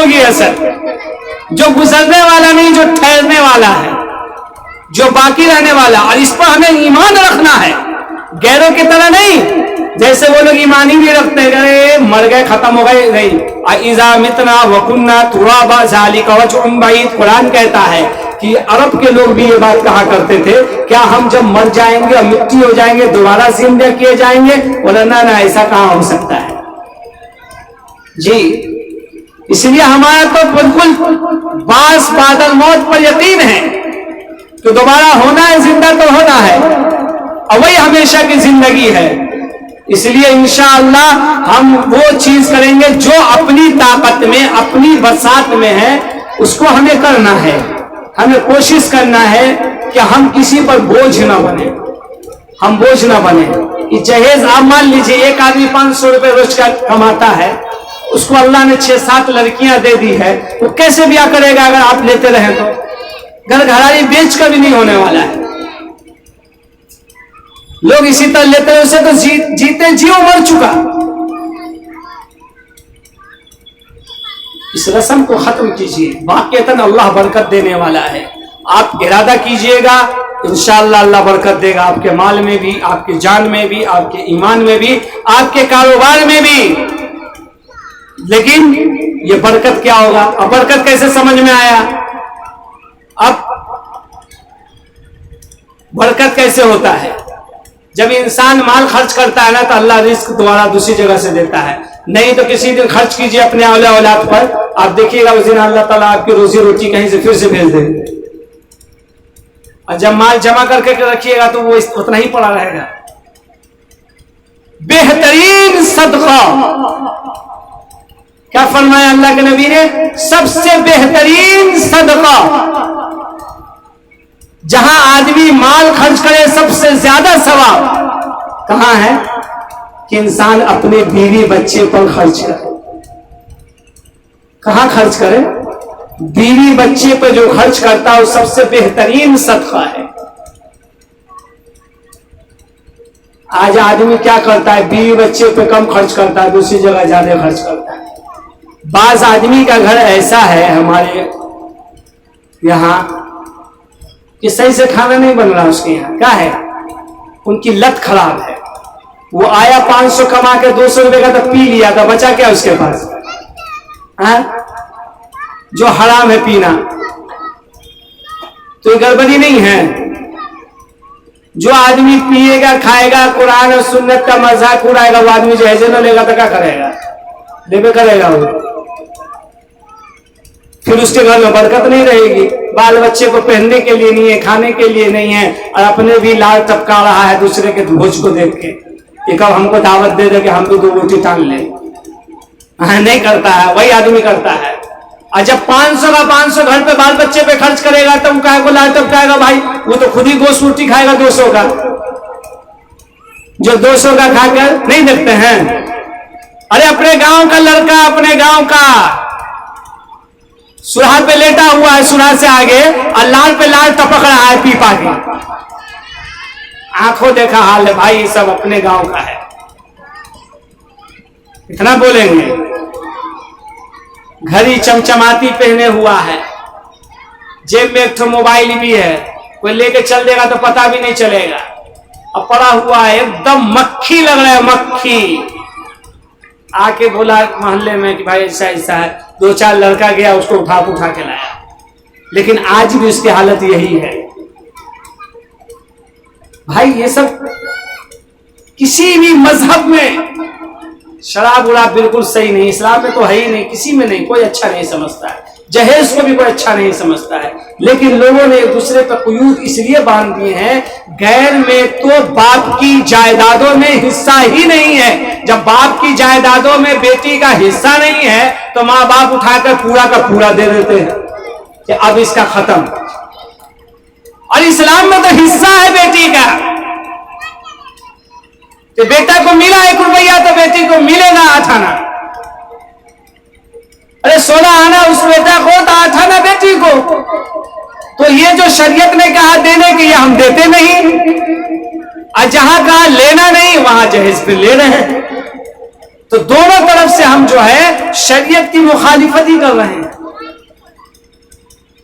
होगी असर, जो गुजरने वाला नहीं, जो ठहरने वाला है, जो बाकी रहने वाला। और इस पर हमें ईमान रखना है, गैरों की तरह नहीं। जैसे वो लोग ईमान ही नहीं रखते, अरे मर गए खत्म हो गए, नहीं। इज़ा मितना वकुन्ना तुराबा ज़ालिका वजहुन बईद, कुरान कहता है कि अरब के लोग भी ये बात कहा करते थे, क्या हम जब मर जाएंगे और मिट्टी हो जाएंगे दोबारा जिंदा किए जाएंगे? बोला ना ना, ऐसा कहाँ हो सकता है जी। इसलिए हमारा तो बिल्कुल बास बादल मौत पर यकीन है तो दोबारा होना है, जिंदा तो होना है, और वही हमेशा की जिंदगी है। इसलिए इंशाअल्लाह हम वो चीज करेंगे जो अपनी ताकत में, अपनी बसात में है, उसको हमें करना है। हमें कोशिश करना है कि हम किसी पर बोझ ना बने, हम बोझ ना बने। कि जहेज, आप मान लीजिए एक आदमी 500 रुपए रोज का कमाता है, उसको अल्लाह ने 6-7 लड़कियां दे दी है, वो कैसे ब्याह करेगा अगर आप लेते रहे तो? घर घरारी बेच कर भी नहीं होने वाला है। लोग इसी तरह लेते हैं, उसे तो जीते जी मर चुका। इस रस्म को खत्म कीजिए, वाक़ईतन अल्लाह बरकत देने वाला है। आप इरादा कीजिएगा, इंशाअल्लाह अल्लाह बरकत देगा, आपके माल में भी, आपके जान में भी, आपके ईमान में भी, आपके कारोबार में भी। लेकिन ये बरकत क्या होगा? अब बरकत कैसे समझ में आया? अब बरकत कैसे होता है? जब इंसान माल खर्च करता है ना, तो अल्लाह रिस्क दोबारा दूसरी जगह से देता है। नहीं तो किसी दिन खर्च कीजिए अपने औलाद पर, आप देखिएगा उस दिन अल्लाह ताला आपकी रोजी रोटी कहीं से फिर से भेज देंगे। और जब माल जमा करके रखिएगा तो वो उतना ही पड़ा रहेगा। बेहतरीन सदका, क्या फरमाया अल्लाह के नबी ने? सबसे बेहतरीन सदका, जहां आदमी माल खर्च करे सबसे ज्यादा सवाब कहां है? कि इंसान अपने बीवी बच्चे पर खर्च करे। कहां खर्च करे? बीवी बच्चे पर जो खर्च करता है वो सबसे बेहतरीन सदका है। आज आदमी क्या करता है? बीवी बच्चे पे कम खर्च करता है, दूसरी जगह ज्यादा खर्च करता है। बाज आदमी का घर ऐसा है हमारे यहां कि सही से खाना नहीं बन रहा उसके यहाँ। क्या है? उनकी लत खराब है। वो आया 500 कमा के 200 रुपए का तो पी लिया था, बचा क्या उसके पास? जो हराम है पीना, तो ये गड़बड़ी नहीं है? जो आदमी पिएगा, खाएगा, कुरान और सुन्नत का मजाक उड़ाएगा, वो आदमी जो है न लेगा तो क्या करेगा? लेबे करेगा वो। फिर उसके घर में बरकत नहीं रहेगी। बाल बच्चे को पहनने के लिए नहीं है, खाने के लिए नहीं है, और अपने भी लाल टपका रहा है दूसरे के भोज को देख के। एक अब हमको दावत दे दे कि हम भी 2 रोटी टांग ले। नहीं करता है, वही आदमी करता है। और जब 500 का 500 घर पे बाल बच्चे पे खर्च करेगा तो क्या को लाल टपकाएगा? भाई वो तो खुद ही गोश्त रोटी खाएगा 200 का। जो 200 का खाकर नहीं देखते हैं। अरे अपने गांव का लड़का, अपने गांव का सुराह पे लेटा हुआ है, सुराह से आगे, और लाल पे लाल टपक रहा है पीपा के। आंखों देखा हाल है भाई, ये सब अपने गांव का है। इतना बोलेंगे। घड़ी चमचमाती पहने हुआ है, जेब में एक ठो मोबाइल भी है, कोई लेके चल देगा तो पता भी नहीं चलेगा। अब पड़ा हुआ है, एकदम मक्खी लग रहा है, मक्खी। आके बोला मोहल्ले में कि भाई ऐसा ऐसा है। 2-4 लड़का गया, उसको उठा के लाया। लेकिन आज भी उसकी हालत यही है। भाई ये सब किसी भी मजहब में शराब उराब बिल्कुल सही नहीं, इस्लाम में तो है ही नहीं, किसी में नहीं, कोई अच्छा नहीं समझता है। जहेज को भी कोई अच्छा नहीं समझता है। लेकिन लोगों ने एक दूसरे पर कुयूत इसलिए बांध दिए हैं, गैर में तो बाप की जायदादों में हिस्सा ही नहीं है। जब बाप की जायदादों में बेटी का हिस्सा नहीं है तो माँ बाप उठाकर पूरा का पूरा दे देते हैं कि अब इसका खत्म। और इस्लाम में तो हिस्सा है बेटी का, कि बेटा को मिला 1 रुपया तो बेटी को मिलेगा 8 आना। अरे 16 आना उस बेटा को तो 8 आना बेटी को। तो ये जो शरीयत ने कहा देने के, ये हम देते नहीं, और जहां कहा लेना नहीं वहां जहेज पे ले रहे हैं। तो दोनों तरफ से हम जो है शरीयत की मुखालिफत ही कर रहे हैं,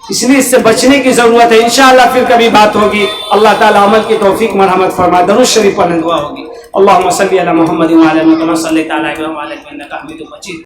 इसलिए इससे बचने की जरूरत है। इंशाअल्लाह फिर कभी बात होगी। अल्लाह ताला अमल की तौफीक मरहमत फरमाए। दरूद शरीफ पढ़ने दुआ होगी। अल्लाहुम्मा सल्ली अला मुहम्मद व अला आलि मुहम्मद कमा सल्लैता अला इब्राहीम व अला इब्राहीम इन्नका हमीदुम मजीद।